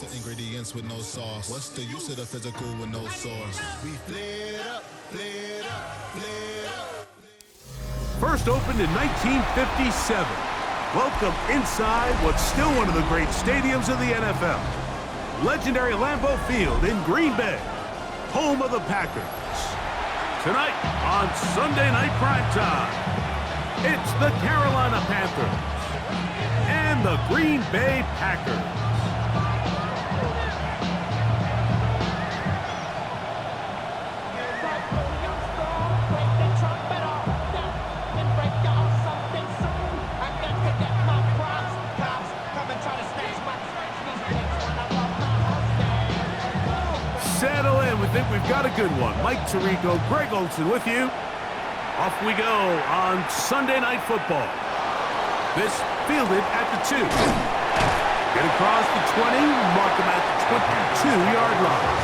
the ingredients with no sauce? What's the use of the physical with no source? We flared up, flared up, flared up. First opened in 1957. Welcome inside what's still one of the great stadiums of the NFL. Legendary Lambeau Field in Green Bay, home of the Packers. Tonight on Sunday Night Primetime, it's the Carolina Panthers and the Green Bay Packers. Settle in, we think we've got a good one. Mike Tirico, Greg Olsen with you. Off we go on Sunday Night Football. This fielded at the 2. Get across the 20, mark him at the 22-yard line.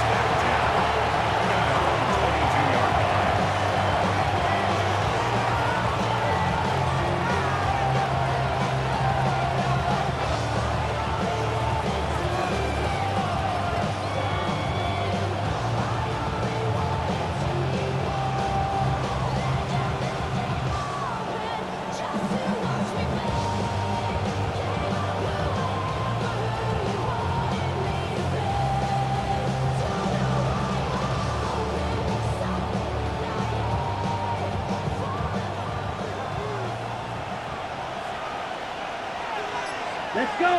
Let's go.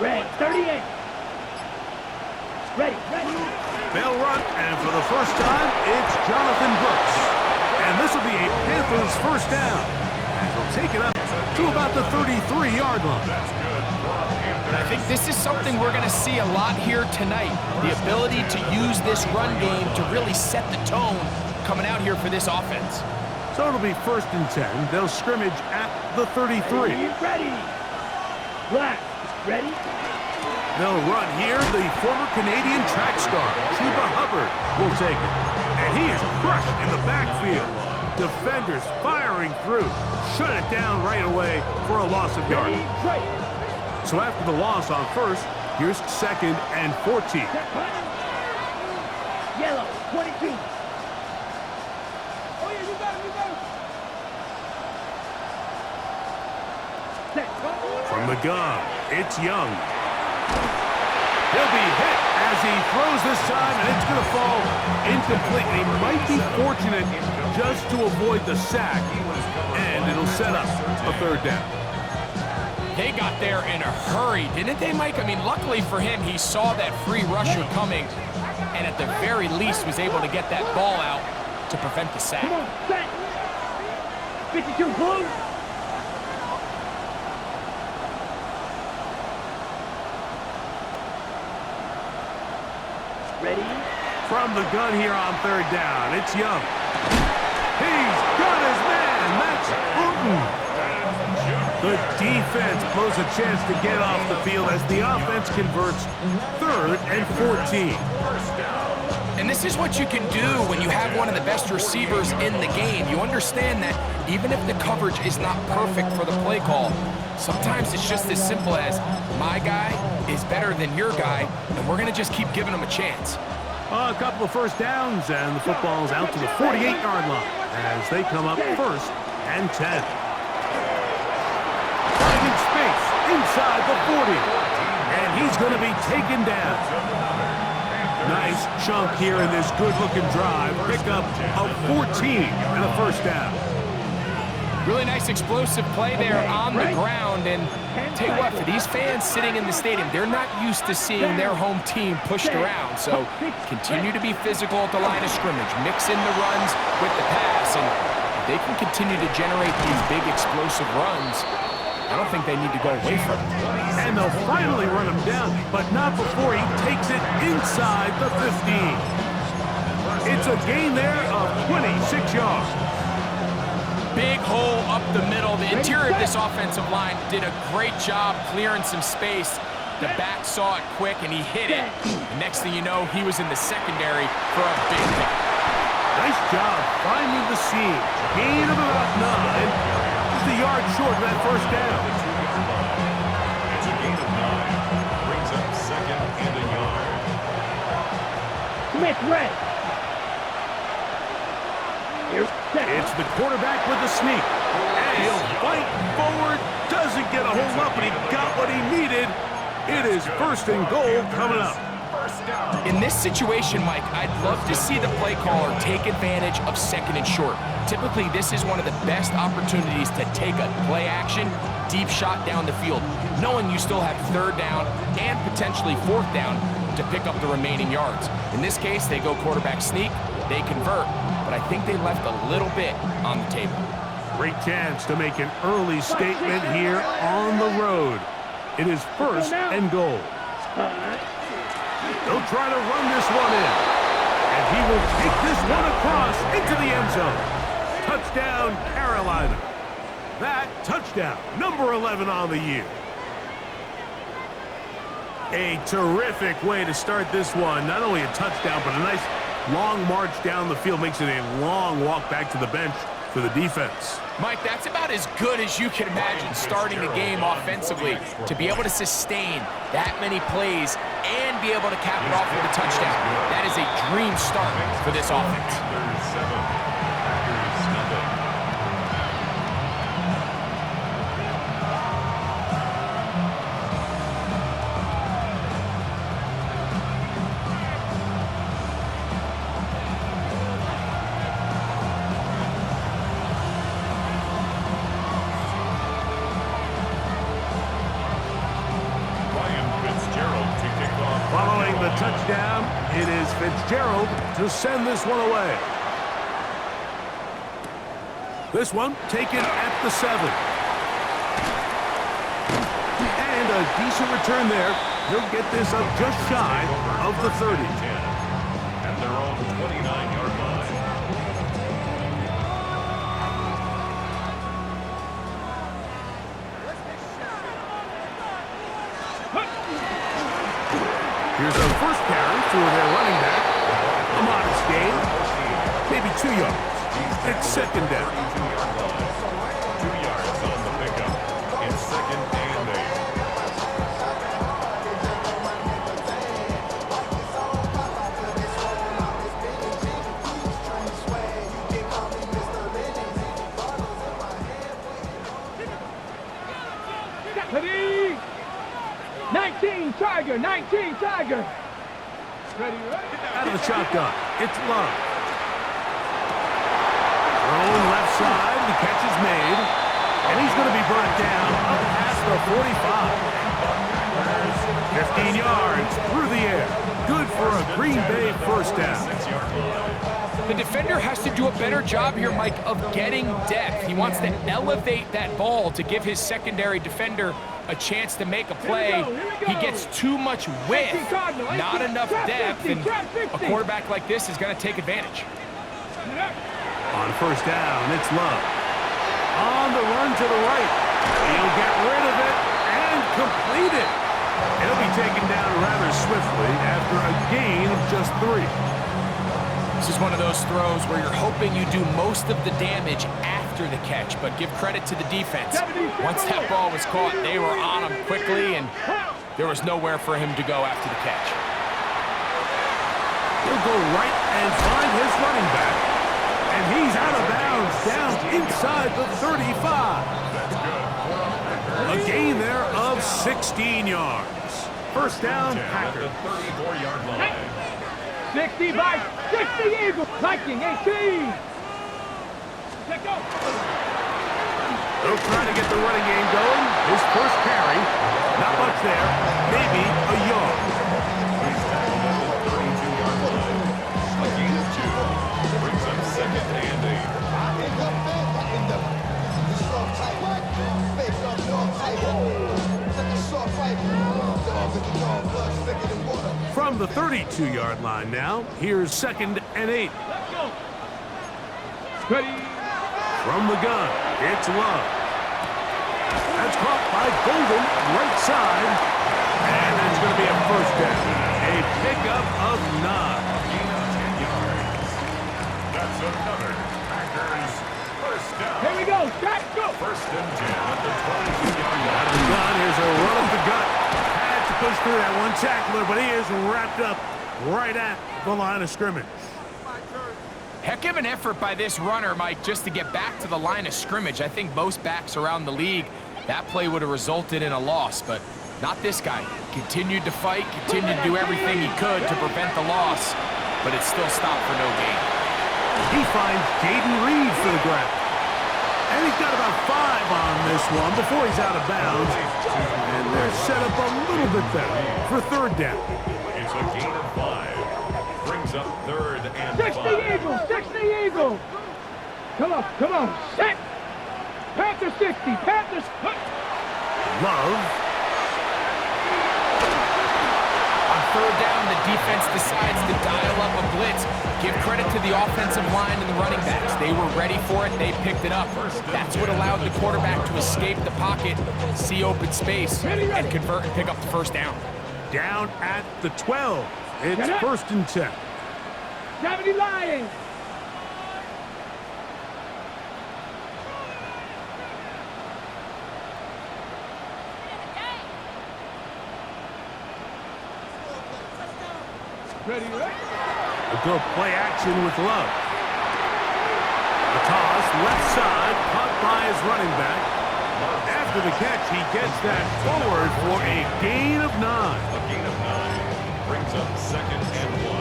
Red, 38. Ready. They'll run, and for the first time, it's Jonathan Brooks. And this will be a Panthers first down. And he'll take it up to about the 33-yard line. And I think this is something we're going to see a lot here tonight. The ability to use this run game to really set the tone coming out here for this offense. So it'll be 1st and 10. They'll scrimmage at the 33. Ready. Black, ready? They'll run here. The former Canadian track star, Chuba Hubbard, will take it. And he is crushed in the backfield. Defenders firing through. Shut it down right away for a loss of yardage. So after the loss on 1st, here's 2nd and 14. Yellow, 22. From the gun, it's Young. He'll be hit as he throws this time, and it's going to fall incomplete. He might be fortunate just to avoid the sack, and it'll set up a 3rd down. They got there in a hurry, didn't they, Mike? I mean, luckily for him, he saw that free rusher coming, and at the very least was able to get that ball out to prevent the sack. Come on, set. 52 blue. Ready? From the gun here on 3rd down, it's Young. He's got his man, Max Booten. The defense blows a chance to get off the field as the offense converts 3rd and 14. And this is what you can do when you have one of the best receivers in the game. You understand that even if the coverage is not perfect for the play call, sometimes it's just as simple as my guy is better than your guy, and we're going to just keep giving him a chance. A couple of 1st downs, and the football's out to the 48-yard line as they come up 1st and 10. Finding space inside the 40, and he's going to be taken down. Nice chunk here in this good-looking drive. Pick up a 14 and a 1st down. Really nice explosive play there on the ground. And tell you what, for these fans sitting in the stadium, they're not used to seeing their home team pushed around. So continue to be physical at the line of scrimmage. Mix in the runs with the pass. And if they can continue to generate these big explosive runs, I don't think they need to go away from it. And they'll finally run him down, but not before he takes it inside the 15. It's a gain there of 26 yards. Big hole up the middle. The interior of this offensive line did a great job clearing some space. The back saw it quick, and he hit it. The next thing you know, he was in the secondary for a big hit. Nice job finding the seam. Gain of about 9. Just a yard short of that 1st down. It's a gain of 9. Brings up Smith red. Here's set. It's the quarterback with the sneak. And he'll fight forward. Doesn't get a hold up, but he got what he needed. It is 1st and goal coming up. In this situation, Mike, I'd love to see the play caller take advantage of 2nd and short. Typically, this is one of the best opportunities to take a play action, deep shot down the field, knowing you still have 3rd down and potentially 4th down to pick up the remaining yards. In this case, they go quarterback sneak, they convert, but I think they left a little bit on the table. Great chance to make an early statement here on the road. It is 1st and goal. They'll try to run this one in. And he will take this one across into the end zone. Touchdown, Carolina. That touchdown, number 11 on the year. A terrific way to start this one. Not only a touchdown, but a nice long march down the field. Makes it a long walk back to the bench for the defense. Mike, that's about as good as you can imagine starting a game offensively. To be able to sustain that many plays and be able to cap it off with a touchdown. That is a dream start for this offense. Following the touchdown, it is Fitzgerald to send this one away. This one taken at the 7. And a decent return there. He'll get this up just shy of the 30. And they're on the 29-yard line. Here's a first carry for their running back. A modest gain, maybe 2 yards. It's 2nd down. 2 yards on the pickup. It's 2nd and 8. Ready? 19 Tiger, 19 Tiger. Ready, Out of the shotgun, it's Love. Thrown left side, the catch is made. And he's going to be brought down up past the 45. 15 yards through the air. Good for a Green Bay 1st down. The defender has to do a better job here, Mike, of getting depth. He wants to elevate that ball to give his secondary defender a chance to make a play. He gets too much width, not enough depth, and a quarterback like this is going to take advantage. On 1st down, it's Love. On the run to the right. He'll get rid of it and complete it. He'll be taken down rather swiftly after a gain of just 3. This is one of those throws where you're hoping you do most of the damage after the catch, but give credit to the defense. Once that ball was caught, they were on him quickly, and there was nowhere for him to go after the catch. He'll go right and find his running back, and he's out of bounds down inside the 35. A gain there of 16 yards. 1st down, Packers. 34-yard line. 60 by 60 Eagles. Viking 18. Let go. They'll try to get the running game going. His first carry, not much there, maybe a yard. He's tackled at the 32-yard line. A gain of 2 brings up 2nd and 8. From the 32-yard line now, here's 2nd and 8. Let's go. Ready. From the gun, it's Love. That's caught by Golden, right side. And that's going to be a 1st down. A pickup of 9. Gain of 10 yards. That's another Packers 1st down. Here we go. Shot, go. 1st and 10 at the 22-yard Out line. of the gun, here's a run of the gut. Had to pushed through that one tackler, but he is wrapped up right at the line of scrimmage. Heck of an effort by this runner, Mike, just to get back to the line of scrimmage. I think most backs around the league, that play would have resulted in a loss, but not this guy. Continued to fight, continued to do everything he could to prevent the loss, but it still stopped for no gain. He finds Jaden Reed for the grab. And he's got about 5 on this one before he's out of bounds. And they're set up a little bit better for third down. It's a gain of 5. Brings up third and 60 5. Eagles, 60 Eagles. Come on, set. Panthers 60, Panthers. Love. On third down, the defense decides to dial up a blitz. Give credit to the offensive line and the running backs. They were ready for it. They picked it up. That's what allowed the quarterback to escape the pocket, see open space, and convert and pick up the first down. Down at the 12. It's first and 10. 70 Lions. Ready, A good play action with Love. The toss, left side, caught by his running back. After the catch, he gets that forward for a gain of 9. A gain of 9. Brings up second and 1.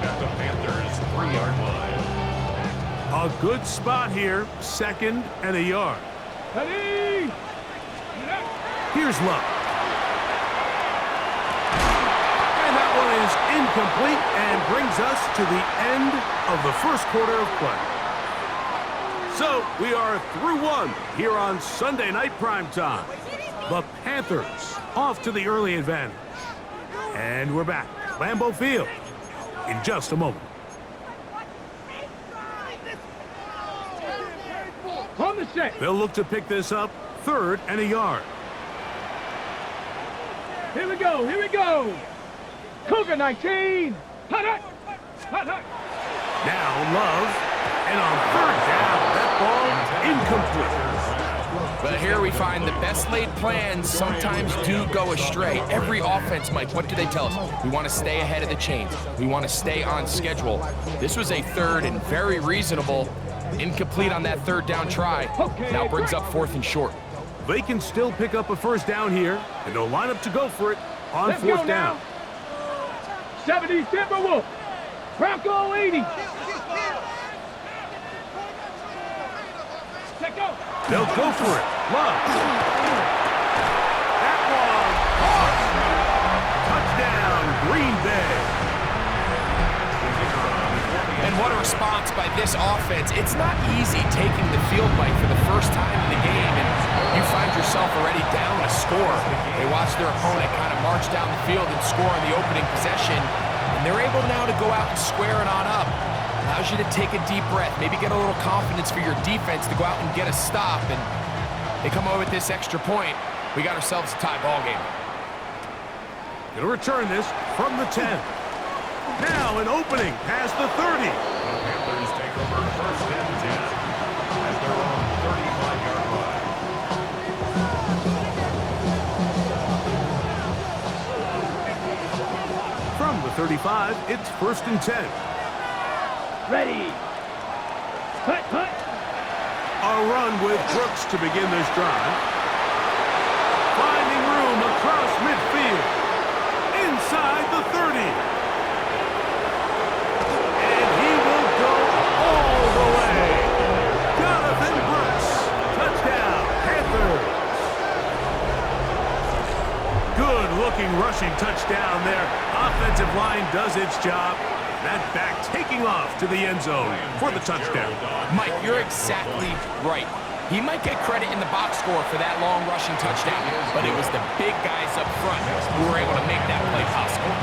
At the Panthers' 3-yard line. A good spot here, second and a yard. ready. Here's Love. Is incomplete and brings us to the end of the first quarter of play. So we are through one here on Sunday Night Primetime. The Panthers off to the early advantage. And we're back at Lambeau Field in just a moment. On the set. They'll look to pick this up third and a yard. Here we go. Cougar 19. Hut. Now Love. And on third down, that ball incomplete. But here we find the best laid plans sometimes do go astray. Every offense, Mike, what do they tell us? We want to stay ahead of the chains. We want to stay on schedule. This was a third and very reasonable. Incomplete on that third down try. Now brings up fourth and short. They can still pick up a first down here, and they'll line up to go for it on fourth down. 70 Timberwolf. Bronco 80. They'll go for it. Love. That one caught. Touchdown, Green Bay. And what a response by this offense. It's not easy taking the field, Mike, for the first time in the game, and you find yourself already down a score. They watch their opponent kind of march down the field and score on the opening possession, and they're able now to go out and square it on up. Allows you to take a deep breath, maybe get a little confidence for your defense to go out and get a stop, and they come away with this extra point. We got ourselves a tie ball game. Gonna return this from the 10. Now an opening past the 30. The Panthers take over first and 10 at their own 35-yard line. From the 35, it's first and 10. Ready. Hut. A run with Brooks to begin this drive. Finding room across midfield. Inside the 30. And he will go all the way. Jonathan Brooks. Touchdown, Panthers. Good-looking rushing touchdown there. Offensive line does its job. That back taking off to the end zone for the touchdown. Mike, you're exactly right. He might get credit in the box score for that long rushing touchdown, but it was the big guys up front who were able to make that play possible.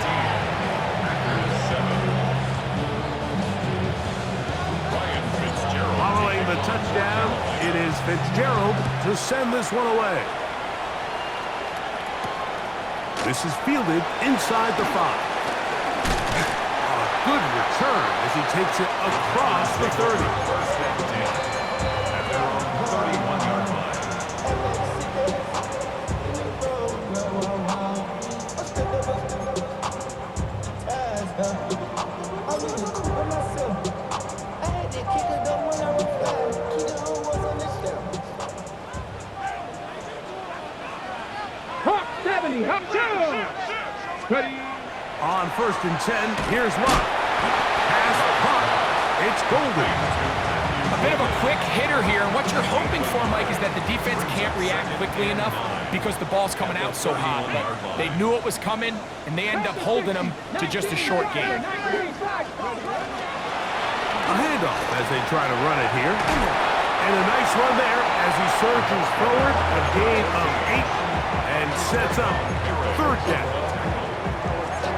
Following the touchdown, it is Fitzgerald to send this one away. This is fielded inside the 5. Good return as he takes it across the 30. First and 10 at their own 31-yard line. ready, hop down. Ready. On 1st and 10, here's Luck. Pass caught. It's Golden. A bit of a quick hitter here, and what you're hoping for, Mike, is that the defense can't react quickly enough because the ball's coming out so hot. But they knew it was coming, and they end up holding them to just a short gain. A handoff as they try to run it here. And a nice run there as he surges forward. A gain of 8 and sets up 3rd down.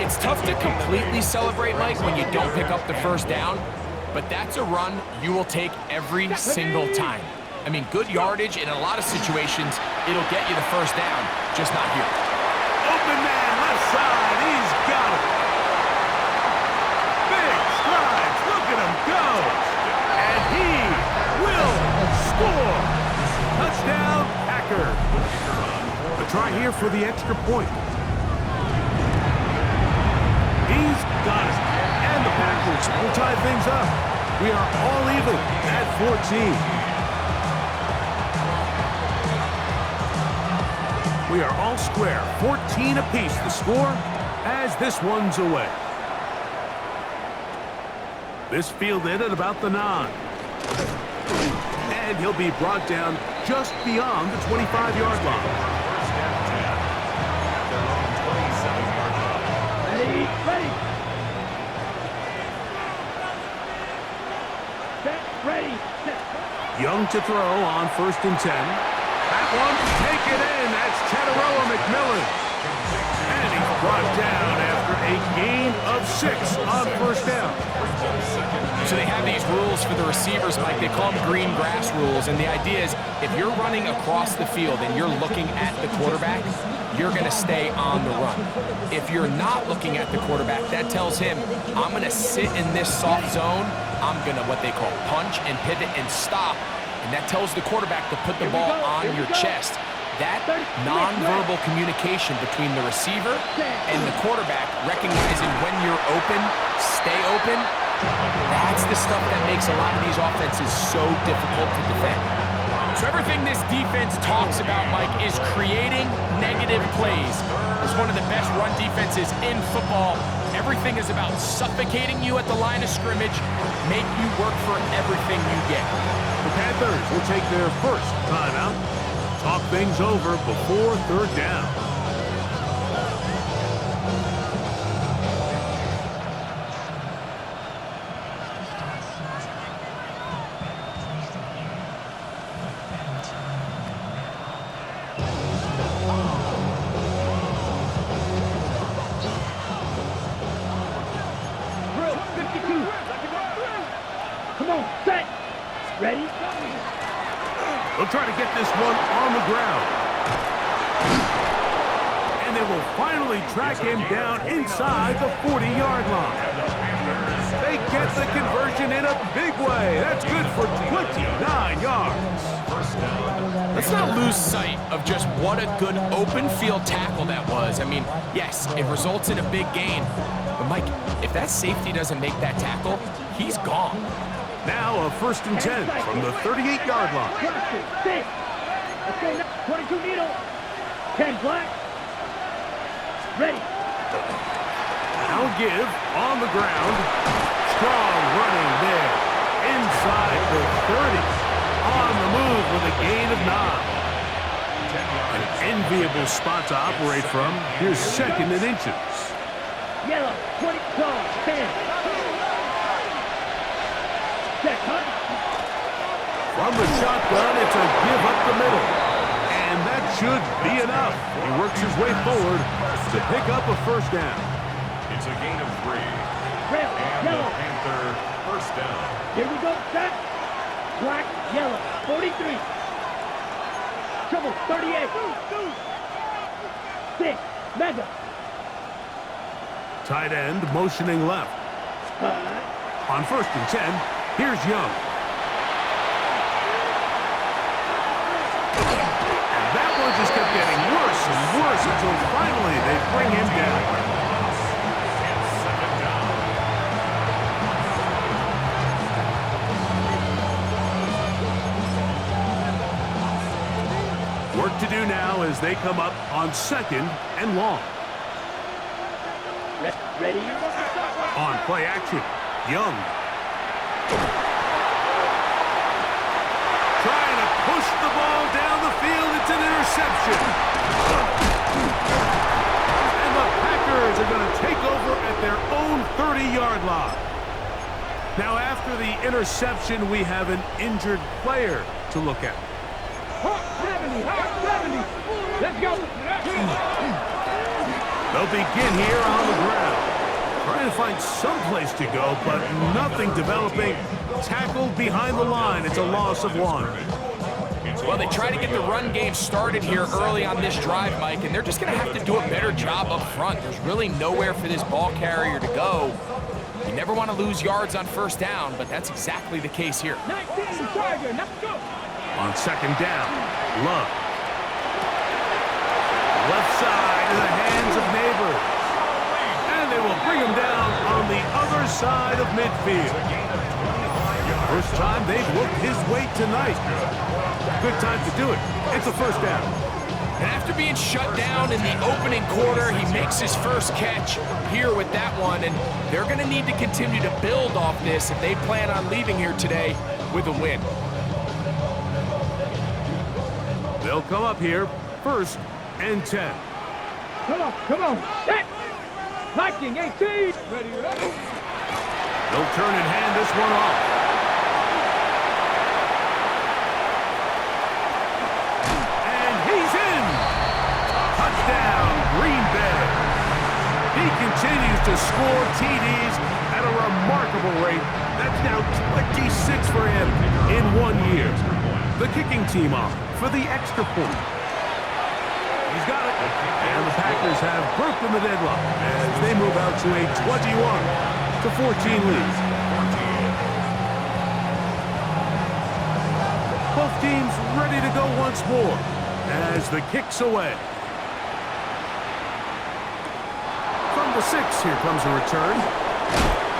It's tough to completely celebrate, Mike, when you don't pick up the 1st down, but that's a run you will take every single time. I mean, good yardage in a lot of situations, it'll get you the 1st down, just not here. Open man, left side, he's got it. Big strides, look at him go. And he will score. Touchdown, Packer. A try here for the extra point. He's got it. And the Packers will tie things up. We are all even at 14. We are all square. 14 apiece the score as this one's away. This fielded at about the 9. And he'll be brought down just beyond the 25-yard line. Ready, ready. Set, ready, set. Young to throw on 1st and 10. That one, take it in. That's Tataroa McMillan. And he's brought down after a gain of 6 on 1st down. So they have these rules for the receivers, Mike. They call them green grass rules, and the idea is if you're running across the field and you're looking at the quarterback, you're going to stay on the run. If you're not looking at the quarterback, that tells him, I'm going to sit in this soft zone. I'm going to what they call punch and pivot and stop. And that tells the quarterback to put the ball on your chest. That nonverbal communication between the receiver and the quarterback, recognizing when you're open, stay open, that's the stuff that makes a lot of these offenses so difficult to defend. So everything this defense talks about, Mike, is creating negative plays. It's one of the best run defenses in football. Everything is about suffocating you at the line of scrimmage, make you work for everything you get. The Panthers will take their first timeout. Talk things over before 3rd down. Drill, 52. Come on, set. Ready? They'll try to get this one on the ground. And they will finally track him down inside the 40-yard line. They get the conversion in a big way. That's good for 29 yards. Let's not lose sight of just what a good open field tackle that was. I mean, yes, it results in a big gain. But, Mike, if that safety doesn't make that tackle, he's gone. Now a 1st and 10 from the 38-yard line. 6. Let's go now. 22 needle. 10 black. Ready. Now give on the ground. Strong running there. Inside the 30. On the move with a gain of 9. An enviable spot to operate from. Here's 2nd and inches. Yellow. 20. Go. 10. Set. Huh? From the shotgun, it's a give up the middle. And that should be enough. He works his way forward to pick up a 1st down. It's a gain of 3. Red. And Yellow. the Panther 1st down. Here we go. Set. Black. Yellow. 43. Trouble. 38. 6. Mega. Tight end motioning left. On 1st and 10, here's Young. And that one just kept getting worse and worse until finally they bring him down. Work to do now as they come up on 2nd and long. Ready? On play action, Young. Trying to push the ball down the field. It's an interception. And the Packers are going to take over at their own 30-yard line. Now, after the interception, we have an injured player to look at. 70. Let's go. They'll begin here on the ground. Trying to find some place to go, but nothing developing. Tackled behind the line. It's a loss of 1. Well, they try to get the run game started here early on this drive, Mike, and they're just going to have to do a better job up front. There's really nowhere for this ball carrier to go. You never want to lose yards on 1st down, but that's exactly the case here. 19 Tiger, let's go. On 2nd down, Love. Left side in the hands of Neighbors. And they will bring him down on the other side of midfield. First time they've looked his way tonight. Good time to do it. It's a 1st down. And after being shut down in the opening quarter, he makes his first catch here with that one, and they're going to need to continue to build off this if they plan on leaving here today with a win. They'll come up here, 1st and 10. Come on, set. Liking 18. Ready. They'll turn and hand this one off. And he's in. Touchdown, Green Bay. He continues to score TDs at a remarkable rate. That's now 26 for him in 1 year. The kicking team off for the extra point. He's got it. And the Packers have broken the deadlock as they move out to a 21-14 lead. Both teams ready to go once more as the kick's away. From the 6, here comes a return.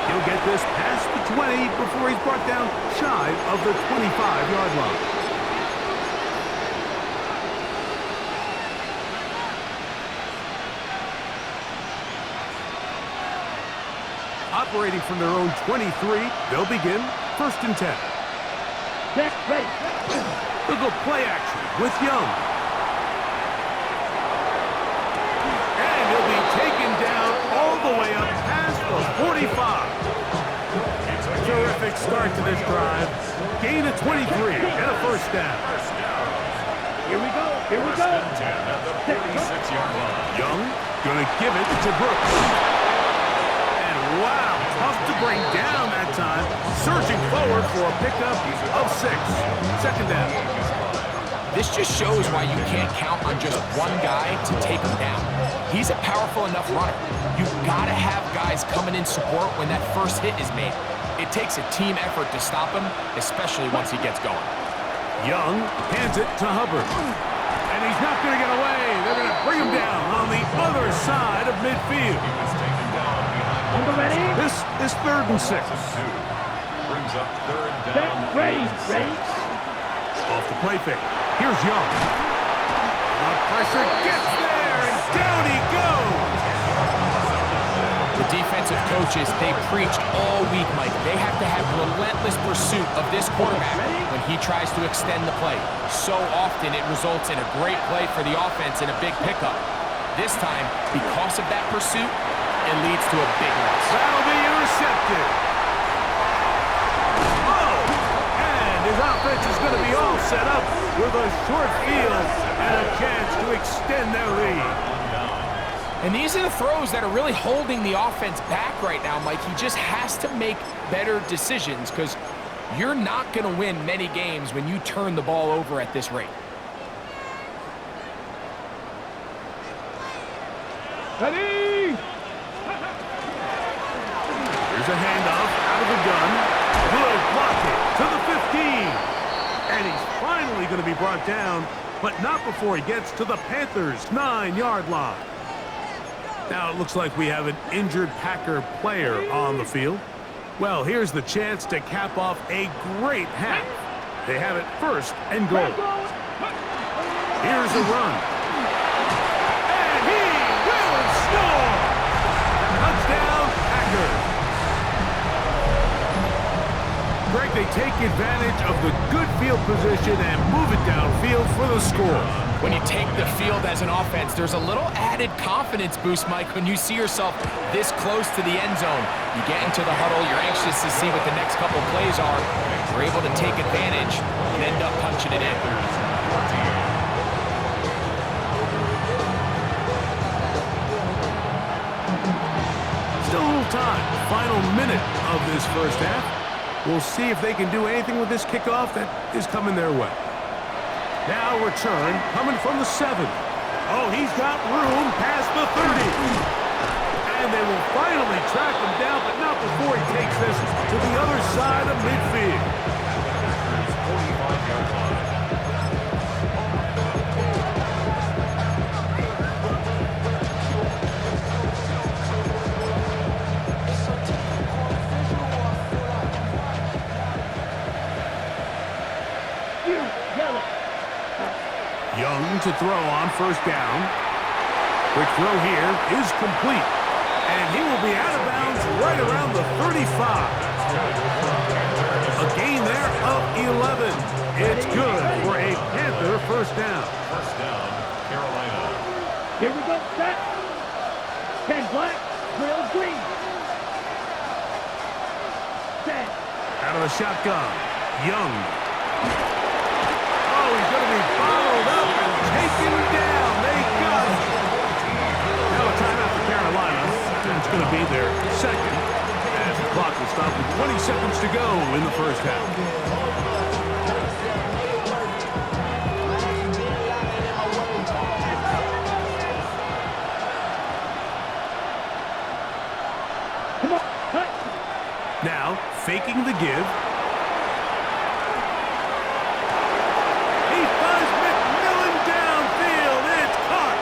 He'll get this past the 20 before he's brought down shy of the 25-yard line. Operating from their own 23, they'll begin 1st and 10. They'll go play action with Young. And he'll be taken down all the way up past the 45. Terrific start to this drive. Gain of 23 and a 1st down. Here we go. 10 at the 46-yard line. Young gonna give it to Brooks. Wow, tough to bring down that time. Surging forward for a pickup of 6. 2nd down. This just shows why you can't count on just one guy to take him down. He's a powerful enough runner. You've got to have guys coming in support when that first hit is made. It takes a team effort to stop him, especially once he gets going. Young hands it to Hubbard. And he's not going to get away. They're going to bring him down on the other side of midfield. Ready? This is 3rd and 6. Brings up 3rd down. Ready. Off the play fake. Here's Young. The pressure gets there, and down he goes. The defensive coaches, they preached all week, Mike. They have to have relentless pursuit of this quarterback when he tries to extend the play. So often it results in a great play for the offense and a big pickup. This time, because of that pursuit, it leads to a big loss. That'll be intercepted. Oh! And his offense is going to be all set up with a short field and a chance to extend their lead. And these are the throws that are really holding the offense back right now, Mike. He just has to make better decisions because you're not going to win many games when you turn the ball over at this rate. Ready? Here's a handoff out of the gun. Good blocking to the 15. And he's finally going to be brought down, but not before he gets to the Panthers' 9-yard line. Now it looks like we have an injured Packer player on the field. Well, here's the chance to cap off a great half. They have it 1st and goal. Here's a run. And he will score! Touchdown, Packers. Greg, they take advantage of the good field position and move it downfield for the score. When you take the field as an offense, there's a little added confidence boost, Mike, when you see yourself this close to the end zone. You get into the huddle, you're anxious to see what the next couple plays are. You're able to take advantage and end up punching it in. Still a little time. Final minute of this first half. We'll see if they can do anything with this kickoff that is coming their way. Now return coming from the 7. Oh, he's got room past the 30. And they will finally track him down, but not before he takes this to the other side of midfield. Young to throw on first down. Quick throw here is complete. And he will be out of bounds right around the 35. A gain there of 11. It's good for a Panther first down. First down, Carolina. Here we go, set. 10 black, 12 green. Set. Out of the shotgun. Young. Oh, he's going to be bottled up and taken down. They got it. Now a timeout for Carolina. It's going to be their second as the clock will stop with 20 seconds to go in the first half. Come on, cut. Now, faking the give. He finds McMillan downfield. It's caught.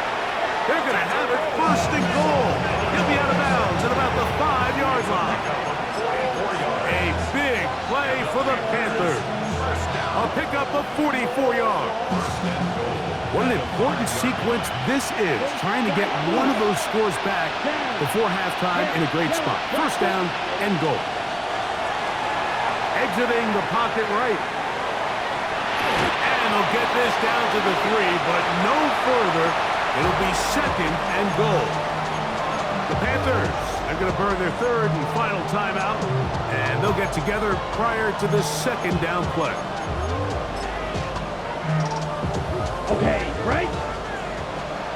They're going to have it first and goal. He'll be out of bounds at about the 5-yard line. A big play for the Panthers. A pickup of 44 yards. What an important sequence this is, trying to get one of those scores back before halftime in a great spot. First down and goal. Exiting the pocket right. And they'll get this down to the 3, but no further. It'll be second and goal. The Panthers are going to burn their third and final timeout, and they'll get together prior to the second down play. Okay, right?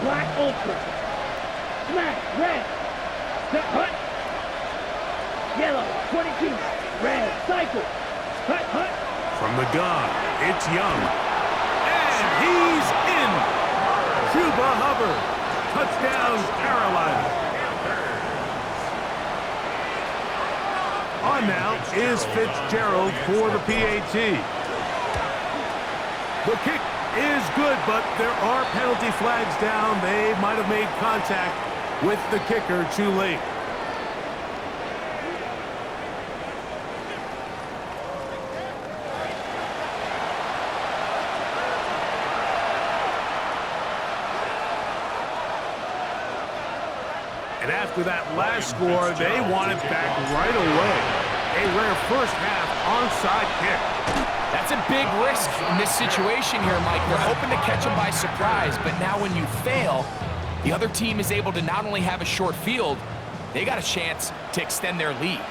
Black ultra. Smack, red. Set, hut. Yellow, 22. Red, cycle. Hut, hut. From the gun, it's Young. And he's in. Cuba Hubbard. Touchdown, Carolina. On now is Fitzgerald for the PAT. The kick is good, but there are penalty flags down. They might have made contact with the kicker too late. And after that last score, they want it back right away. A rare first half onside kick. That's a big risk in this situation here, Mike. They're hoping to catch him by surprise, but now when you fail, the other team is able to not only have a short field, they got a chance to extend their lead.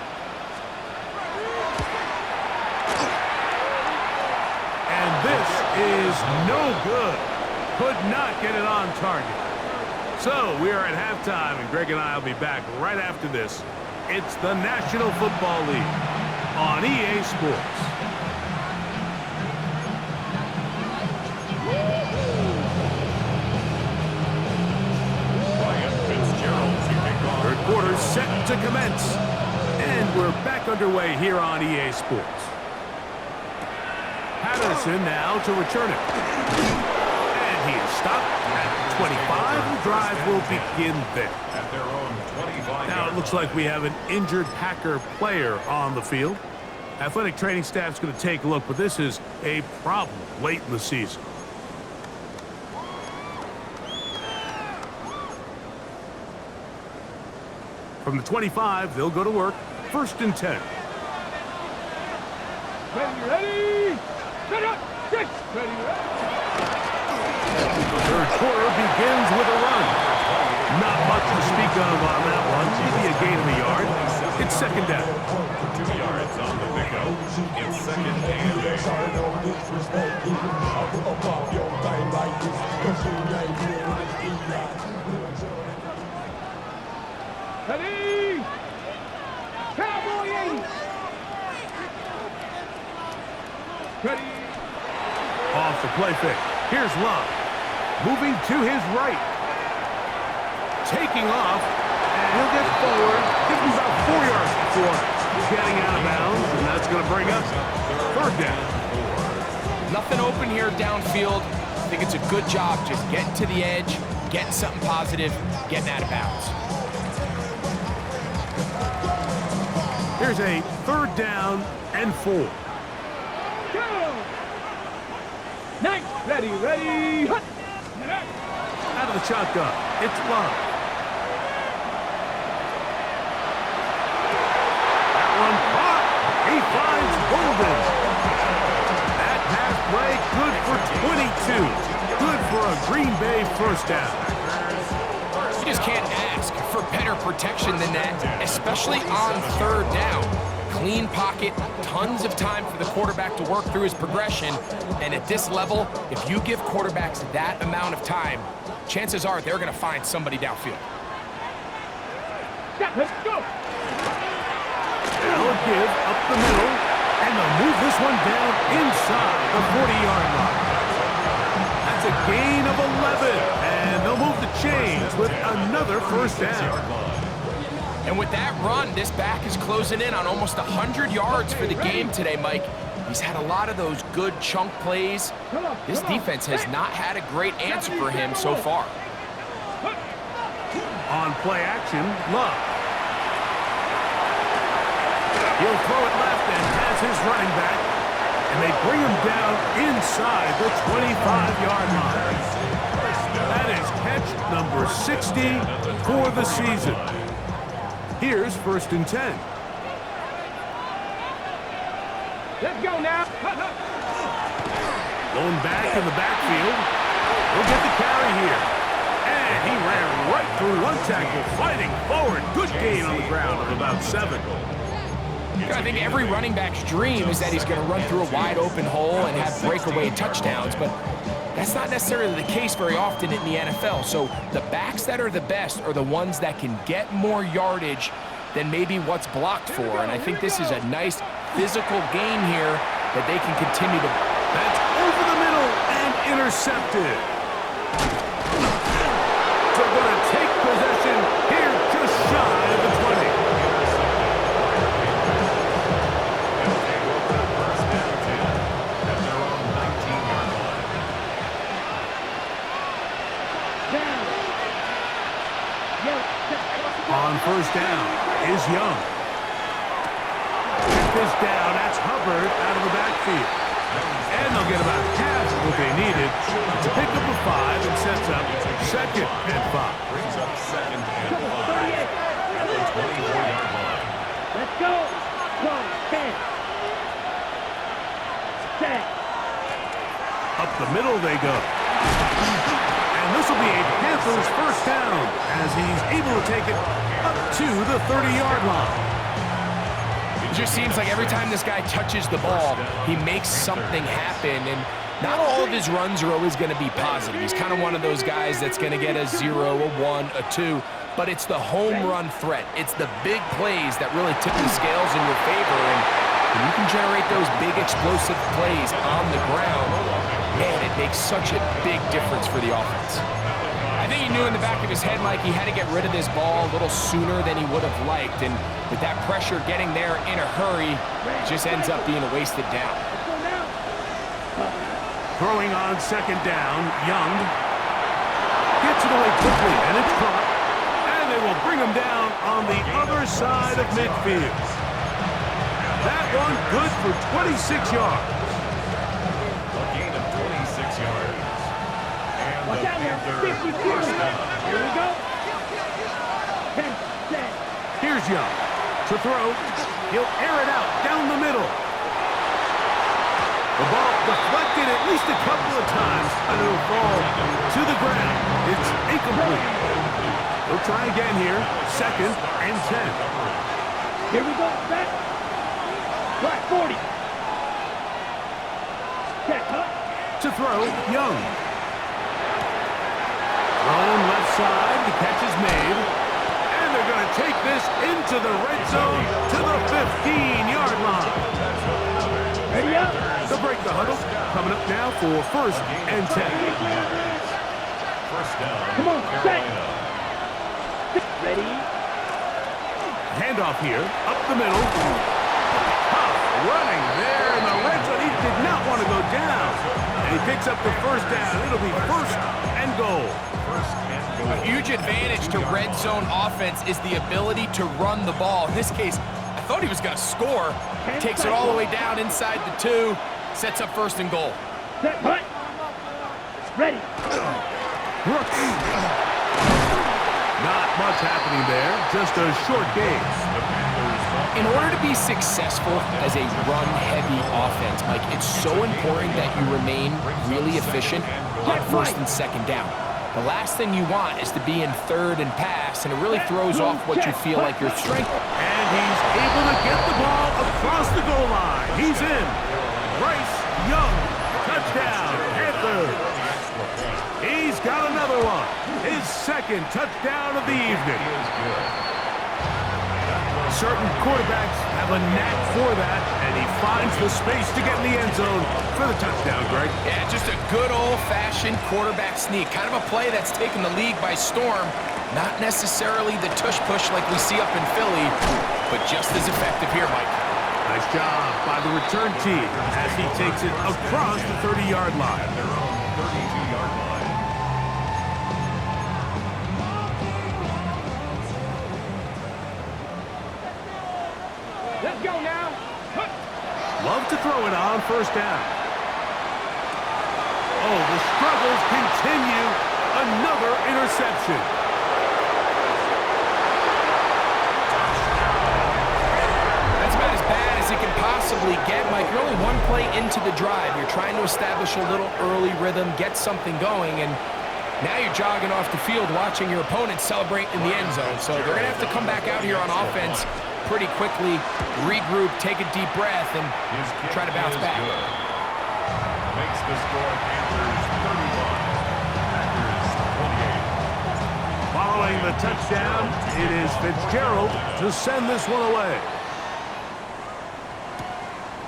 And this is no good. Could not get it on target. So we are at halftime, and Greg and I will be back right after this. It's the National Football League on EA Sports. Third quarter set to commence. And we're back underway here on EA Sports. Patterson now to return it. And he is stopped at 25. The drive will begin there. At their own 25. Now it looks like we have an injured Packer player on the field. Athletic training staff's going to take a look, but this is a problem late in the season. From the 25, they'll go to work. 1st and 10. Ready? Set up! 6! Ready? The third quarter begins with a run. Not much to speak of on that one. Maybe a gain of a yard. It's 2nd down. 2 yards on the pickup. It's 2nd and 8. Ready? Cowboy 80! Ready? Off the play fake. Here's Love. Moving to his right. Taking off. And he'll get forward. Gives him about 4 yards before getting out of bounds. And that's going to bring us 3rd down. Nothing open here downfield. I think it's a good job just getting to the edge, getting something positive, getting out of bounds. Here's a 3rd down and 4. Go! Nice! Ready? Hut! Out of the shotgun. It's Love. That one caught. He finds Golden. That pass play good for 22. Good for a Green Bay 1st down. You just can't ask for better protection than that, especially on 3rd down. Clean pocket, tons of time for the quarterback to work through his progression, and at this level, if you give quarterbacks that amount of time, chances are they're going to find somebody downfield. Let's go! They'll give up the middle, and they'll move this one down inside the 40-yard line. That's a gain of 11, and they'll move the chains with another 1st down. And with that run, this back is closing in on almost 100 yards for the game today, Mike. He's had a lot of those good chunk plays. This defense has not had a great answer for him so far. On play action, Love. He'll throw it left and has his running back. And they bring him down inside the 25-yard line. That is catch number 60 for the season. Here's 1st and 10. Let's go now! Going back in the backfield. He'll get the carry here. And he ran right through one tackle, fighting forward. Good gain on the ground of about 7. I think every running back's dream is that he's going to run through a wide open hole and have breakaway touchdowns, but that's not necessarily the case very often in the NFL. So the backs that are the best are the ones that can get more yardage than maybe what's blocked for. And I think this is a nice physical gain here that they can continue to. That's over the middle and intercepted. So going to take possession here just shy of the 20. On 1st down is Young. Get this down. That's Hubbard out of the backfield. And they'll get about half of what they needed to pick up a 5 and sets up 2nd and 5. Brings up 2nd and 5 at the 24-yard line. Let's go! Go! 10! Set! Up the middle they go. And this will be a Panthers 1st down as he's able to take it up to the 30-yard line. It just seems like every time this guy touches the ball, he makes something happen, and not all of his runs are always going to be positive. He's kind of one of those guys that's going to get a 0, a 1, a 2, but it's the home run threat. It's the big plays that really tip the scales in your favor, and when you can generate those big explosive plays on the ground, man, it makes such a big difference for the offense. I think he knew in the back of his head, Mike, he had to get rid of this ball a little sooner than he would have liked, and with that pressure getting there in a hurry, it just ends up being a wasted down. Throwing on 2nd down, Young gets it away quickly, and it's caught, and they will bring him down on the other side of midfield. That one good for 26 yards. A gain of 26 yards. And Watch the out now! Panthers 52! 1st down. Here we go! 10, set! Young. To throw, he'll air it out down the middle. The ball deflected at least a couple of times, and it'll fall to the ground. It's incomplete. He'll try again here. 2nd and 10. Here we go, set. Flat 40. Set, huh? To throw, Young. Thrown left side, the catch is made. And they're going to take this into the red zone to the 15-yard line. Ready up. They'll break the huddle. Coming up now for 1st and 10. First down. Come on, set. Ready. Handoff here, up the middle. Tough running there in the red zone. He did not want to go down. And he picks up the 1st down. It'll be 1st and goal. A huge advantage to red zone offense is the ability to run the ball. In this case, I thought he was going to score. Takes it all the way down inside the 2. Sets up 1st and goal. Set, hut. Ready. Brooks. Not much happening there. Just a short game. In order to be successful as a run-heavy offense, Mike, it's so important that you remain really efficient on 1st and 2nd down. The last thing you want is to be in 3rd and pass, and it really throws off what you feel like your strength. And he's able to get the ball across the goal line. He's in. Bryce Young, touchdown, Panthers. He's got another one. His 2nd touchdown of the evening. Certain quarterbacks have a knack for that, and he finds the space to get in the end zone for the touchdown, Greg. Yeah, just a good old-fashioned quarterback sneak. Kind of a play that's taken the league by storm. Not necessarily the tush-push like we see up in Philly, but just as effective here, Mike. Nice job by the return team as he takes it across the 30-yard line. Their own 32-yard line. Let's go now. Hut. Love to throw it on 1st down. Oh, the struggles continue. Another interception. That's about as bad as it can possibly get, Mike. You're only 1 play into the drive. You're trying to establish a little early rhythm, get something going, and now you're jogging off the field watching your opponent celebrate in the end zone. So they're going to have to come back out here on offense pretty quickly, regroup, take a deep breath, and try to bounce back. Makes the score Panthers 31, Packers 28. Following the touchdown, it is Fitzgerald to send this one away.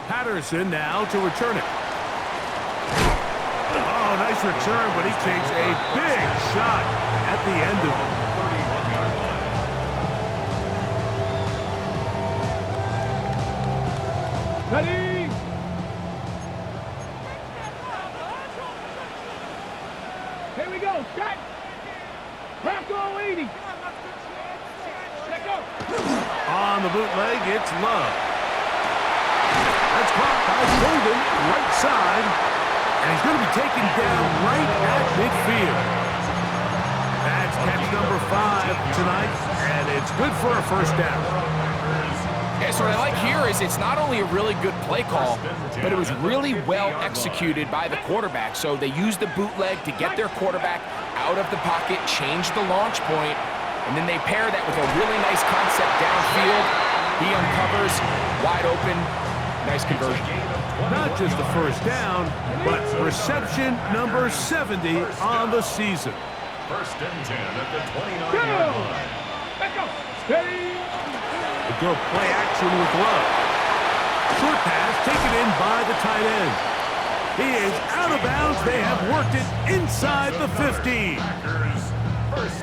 Patterson now to return it. Oh, nice return, but he takes a big shot at the end of it. 31-yard line. Ready. Here we go. Set. Bronco 80. Let go. On the bootleg, it's Love. That's caught by Golden, right side. And he's going to be taken down right at midfield. That's catch number 5 tonight, and it's good for a 1st down. Yeah, so what I like here is it's not only a really good play call, but it was really well executed by the quarterback. So they used the bootleg to get their quarterback out of the pocket, change the launch point, and then they pair that with a really nice concept downfield. He uncovers, wide open, nice conversion. Not just the 1st down, but reception number 70 on the season. 1st and 10 at the 29-yard line. Let's go. Steady. A good play action with Love. Short pass taken in by the tight end. He is out of bounds. They have worked it inside the 15.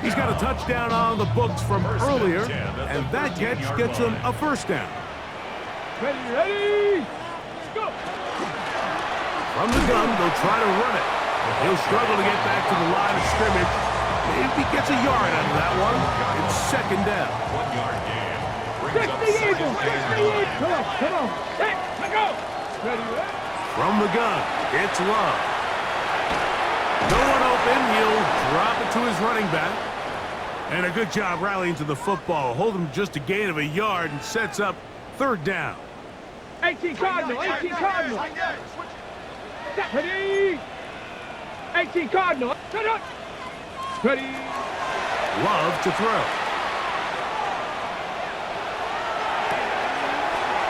He's got a touchdown on the books from earlier, and that catch gets him a 1st down. Ready. Let's go. From the gun, they'll try to run it. He'll struggle to get back to the line of scrimmage. Maybe he gets a yard out of that one. It's 2nd down. 1-yard gain. Fix the eagle. Fix the eagle. Come on. Set. Let's go. Ready. From the gun, it's Love. No one open. He'll drop it to his running back. And a good job rallying to the football. Hold him just a gain of a yard and sets up third down. 18 Cardinal, 18 Cardinal. Ready. 18 Cardinal. Ready. Love to throw.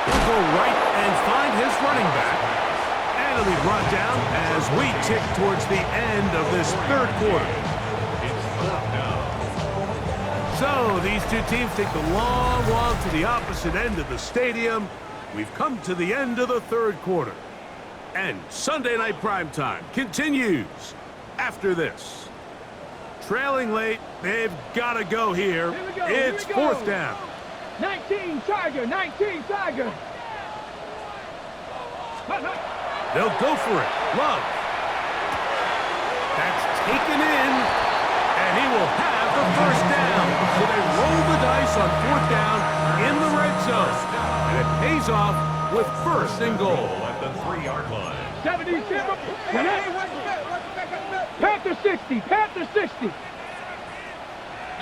He'll go right and find his running back. And he'll be brought down as we tick towards the end of this third quarter. So these two teams take the long walk to the opposite end of the stadium. We've come to the end of the third quarter. And Sunday Night Primetime continues after this. Trailing late, they've got to go here. It's fourth down. 19 Tiger, 19 Tiger. They'll go for it. Love. That's taken in, and he will have the first down. So they roll the dice on fourth down in the red zone. And it pays off with first and goal. At the 3-yard line. 77. Panther 60, Panther 60.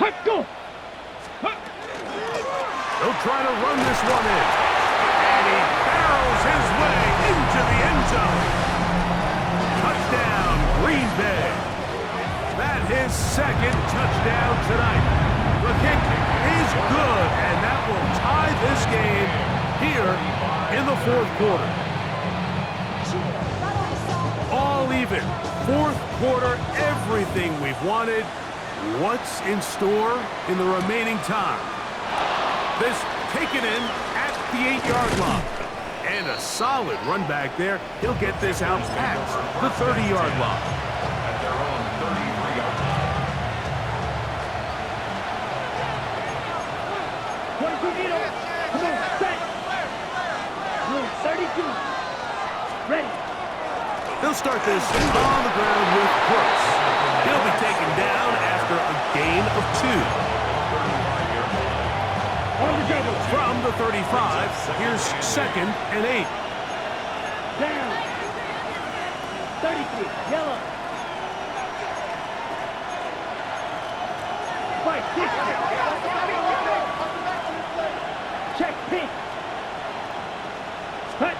Let's go. They'll try to run this one in. And he barrels his way into the end zone. Touchdown, Green Bay. That's his second touchdown tonight. The kick is good, and that will tie this game here in the fourth quarter. All even. Fourth quarter, everything we've wanted. What's in store in the remaining time? This taken in at the 8-yard line. And a solid run back there. He'll get this out past the 30-yard line. At their own 33-yard line. 22 Nito. Come on, set. 32. Ready. They'll start this on the ground with Brooks. He'll be taken down after a gain of 2. From the 35, here's second and 8. Down. 33. Yellow. Fight. Check pink. Hut.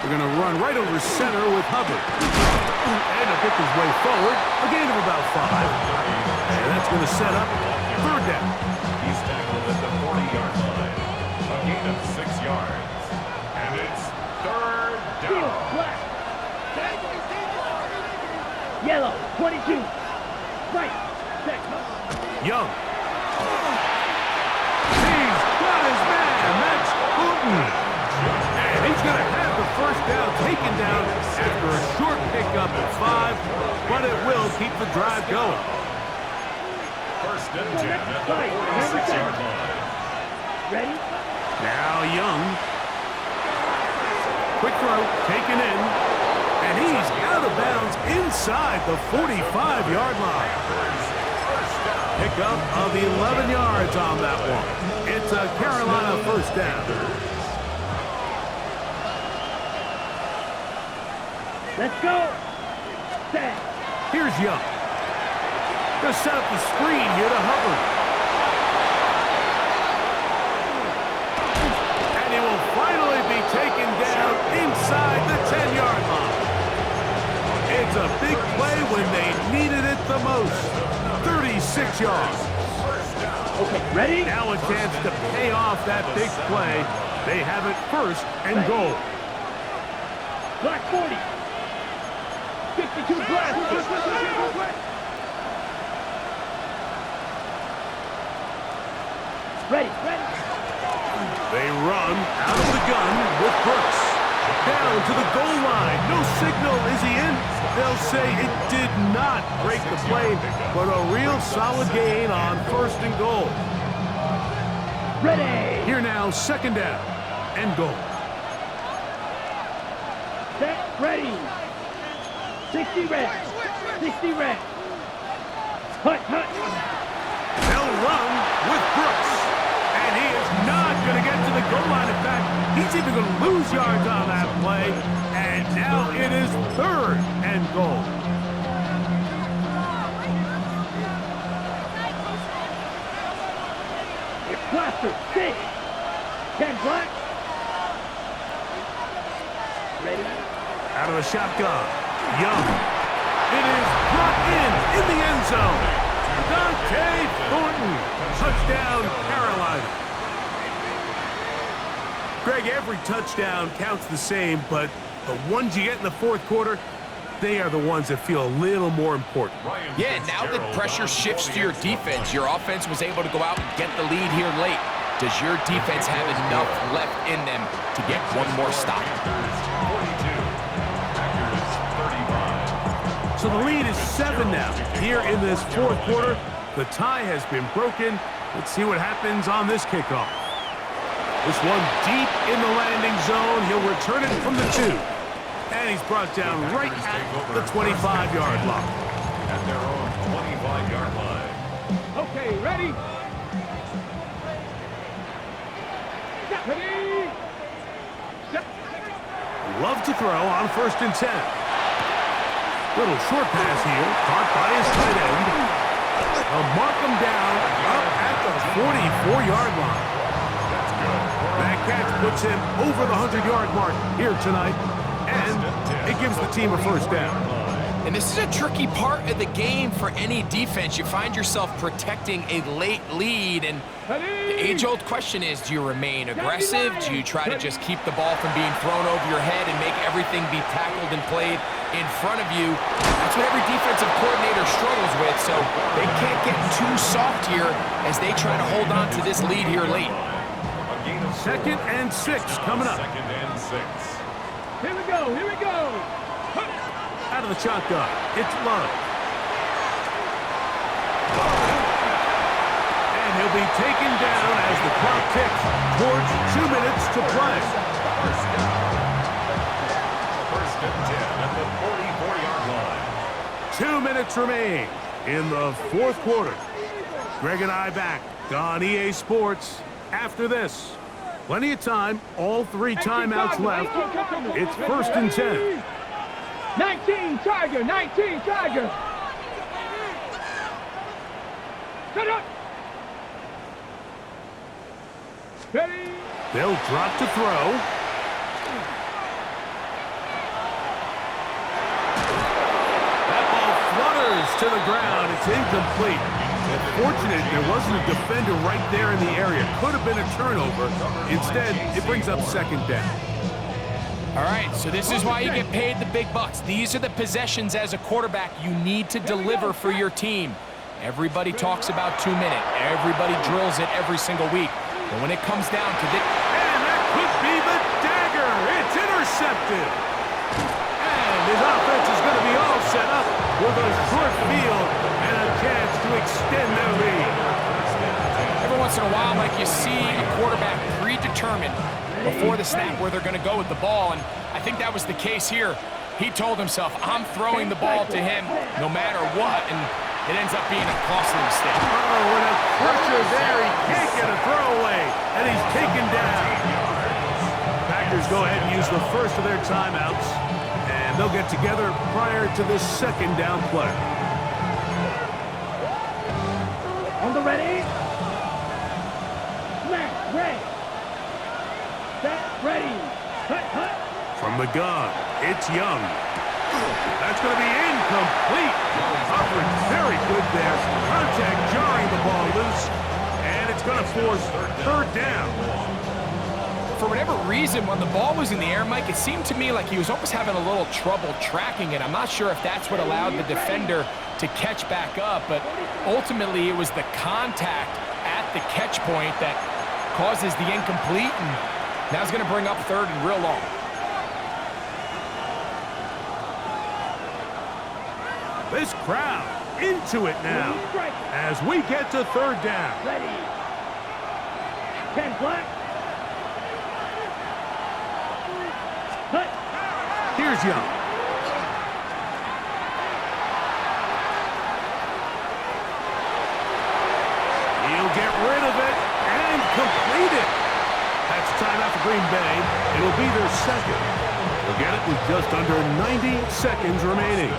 They're going to run right over center with Hubbard. And he'll pick his way forward, a gain of about 5. And that's going to set up third down. He's tackled at the 40-yard line. A gain of 6 yards. And it's third down. Black. Yellow. 22. Right. Check. Young. He's got his man. That's Putin. And he's going to have the first down taken down after a short pickup at 5, but it will keep the drive going. First and 10 at the 46-yard line. Ready? Now Young. Quick throw, taken in, and he's out of bounds inside the 45-yard line. Pickup of 11 yards on that one. It's a Carolina first down. Let's go. Set. Here's Young. Gonna set up the screen here to Hubbard. And he will finally be taken down inside the 10-yard line. It's a big play when they needed it the most. 36 yards. Okay, ready? Now a chance to pay off that big play. They have it first and goal. Black 40. 52 black. Ready. They run out of the gun with Brooks. Down to the goal line. No signal. Is he in? They'll say it did not break the play, but a real solid gain on first and goal. Ready. Here now, second down and goal. Set. Ready. 60 red. 60 red. Hut. They'll run with Brooks. And he is not going to get to the goal line. In fact, he's even going to lose yards on that play. And now it is third and goal. Blaster, 6. 10 black. Ready? Out of the shotgun. Young. It is brought in the end zone. Dante Thornton. Touchdown, Carolina. Greg, every touchdown counts the same, but the ones you get in the fourth quarter, they are the ones that feel a little more important. Yeah, now that pressure shifts to your defense, your offense was able to go out and get the lead here late. Does your defense have enough left in them to get one more stop? 42. Packers 35. So the lead is 7 now. Here in this fourth quarter, the tie has been broken. Let's see what happens on this kickoff. This one deep in the landing zone. He'll return it from the 2. And he's brought down right at the 25-yard line. At their own 25-yard line. Okay, ready? Ready? Set. Love to throw on 1st and 10. Little short pass here, caught by his tight end. They'll mark him down up at the 44-yard line. That catch puts him over the 100-yard mark here tonight, and it gives the team a first down. And this is a tricky part of the game for any defense. You find yourself protecting a late lead, and the age-old question is, do you remain aggressive? Do you try to just keep the ball from being thrown over your head and make everything be tackled and played in front of you? That's what every defensive coordinator struggles with, so they can't get too soft here as they try to hold on to this lead here late. 2nd and 6 coming up. 2nd and 6. Here we go, here we go. Out of the shotgun, it's Love. And he'll be taken down as the clock ticks towards 2 minutes to play. First and 10 at the 44-yard line. 2 minutes remain in the fourth quarter. Greg and I back on EA Sports after this. Plenty of time, all 3 timeouts left. It's 1st and 10. 19 Tiger, 19 Tiger. Set up. Ready. They'll drop to throw. That ball flutters to the ground. It's incomplete. Fortunate there wasn't a defender right there in the area. Could have been a turnover. Instead, it brings up 2nd down. All right, so this is why you get paid the big bucks. These are the possessions as a quarterback you need to deliver for your team. Everybody talks about 2 minute. Everybody drills it every single week. But when it comes down to this... And that could be the dagger. It's intercepted. And his offense is going to be all set up with a short field and a chance to extend their lead. Every once in a while, Mike, you see a quarterback predetermined before the snap where they're going to go with the ball, and I think that was the case here. He told himself, I'm throwing the ball to him no matter what, and it ends up being a costly mistake. Oh, and a pressure there. He can't get a throwaway, and he's taken down. Packers go ahead and use the first of their timeouts, and they'll get together prior to this 2nd down play. On the ready. Snap, ready. Set, ready. Hut, hut. From the gun, it's Young. That's going to be incomplete. Coverage very good there. Contact jarring the ball loose, and it's going to force 3rd down. For whatever reason, when the ball was in the air, Mike, it seemed to me like he was almost having a little trouble tracking it. I'm not sure if that's what allowed the defender to catch back up, but ultimately it was the contact at the catch point that causes the incomplete, and now it's going to bring up 3rd and real long. This crowd into it now as we get to 3rd down. Ready. 10 black. Hut. Here's Young. He'll get rid of it and complete it. That's timeout for Green Bay. It'll be their 2nd. They'll get it with just under 90 seconds remaining.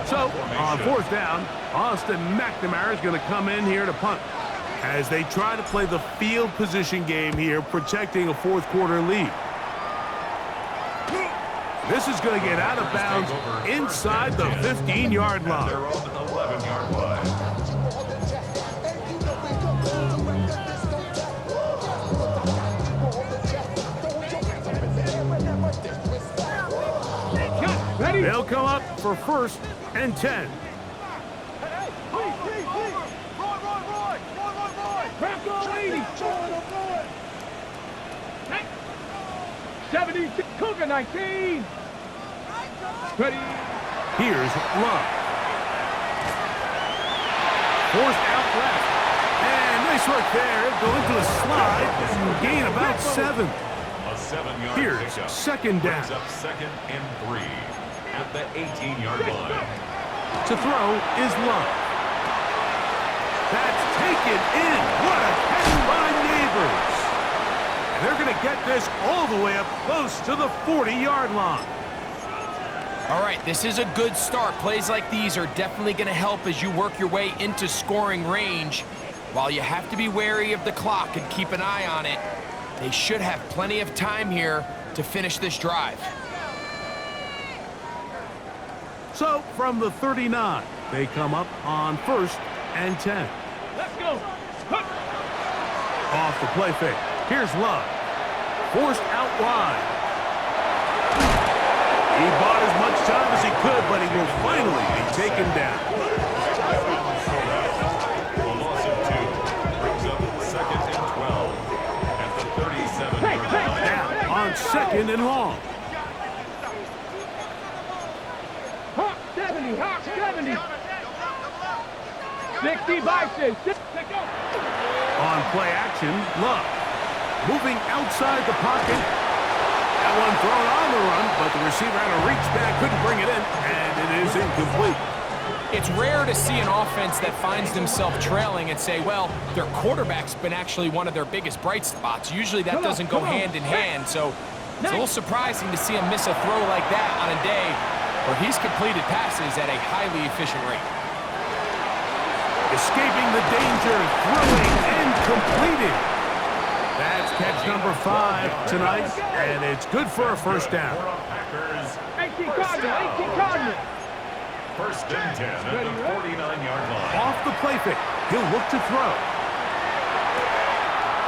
So, on 4th down, Austin McNamara is going to come in here to punt. as they try to play the field position game here, protecting a fourth quarter lead. This is going to get out of bounds inside the 15-yard line. Their own 11-yard line. They'll come up for 1st and 10. Bronco 80. 76. Cougar 19. Ready. Here's Love. Forced out left. And nice work there. Going to a slide and gain about 7. A 7-yard Here's pickup. 2nd down. Brings up 2nd and 3 at the 18-yard line. To throw is Love. That's taken in. What a catch by Neighbors. And they're going to get this all the way up close to the 40-yard line. All right, this is a good start. Plays like these are definitely going to help as you work your way into scoring range. While you have to be wary of the clock and keep an eye on it, they should have plenty of time here to finish this drive. So from the 39, they come up on 1st and 10. Let's go. Off the play fake. Here's Love. Forced out wide. He bought as much time as he could, but he will finally be taken down. A loss of 2 brings up 2nd and 12 at the 37-yard line. Now on 2nd and long. Hawk 70. Hawk 70. 60 Bison. On play action, Love. Moving outside the pocket. That one thrown on the run, but the receiver had a reach back, couldn't bring it in, and it is incomplete. It's rare to see an offense that finds themselves trailing and say, well, their quarterback's been actually one of their biggest bright spots. Usually that doesn't go hand in hand, so it's a little surprising to see him miss a throw like that on a day where he's completed passes at a highly efficient rate. Escaping the danger, throwing, and completing. That's catch number 5 tonight, and it's good for a 1st down. Packers, 18 Cardinal. 18 Cardinal. 1st and 10 at the 49-yard line. Off the play fake, he'll look to throw.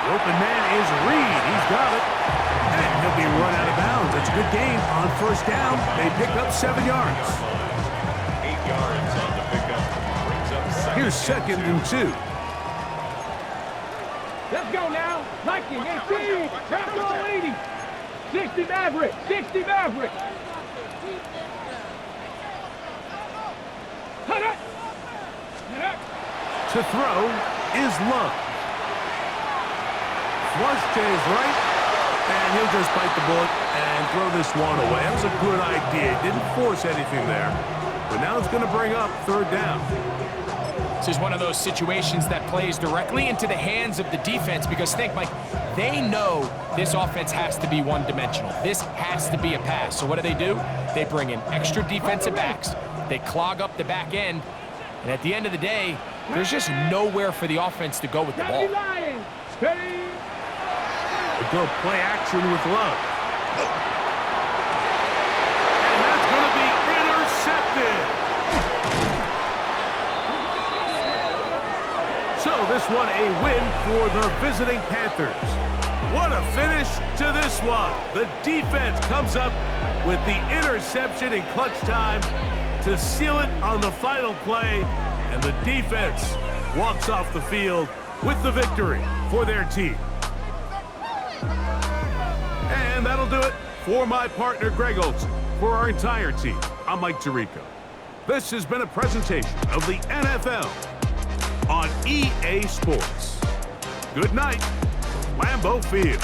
The open man is Reed. He's got it. And he'll be run out of bounds. It's a good game on 1st down. They pick up 7 yards. 8 yards on the pickup. Brings up 2nd Here's 2nd and 2. Let's go now. Nike 18. Bronco 80. 60 Maverick. 60 Maverick. To throw is Love. Flush to his right, and he'll just bite the bullet and throw this one away. That was a good idea. Didn't force anything there. But now it's going to bring up 3rd down. This is one of those situations that plays directly into the hands of the defense because think, Mike, they know this offense has to be one-dimensional. This has to be a pass. So what do? They bring in extra defensive backs. They clog up the back end. And at the end of the day, there's just nowhere for the offense to go with the ball. They go play action with Love. And that's going to be intercepted. So this one a win for the visiting Panthers. What a finish to this one. The defense comes up with the interception in clutch time to seal it on the final play. And the defense walks off the field with the victory for their team. And that'll do it for my partner, Greg Olson. For our entire team, I'm Mike Tirico. This has been a presentation of the NFL on EA Sports. Good night, Lambeau Field.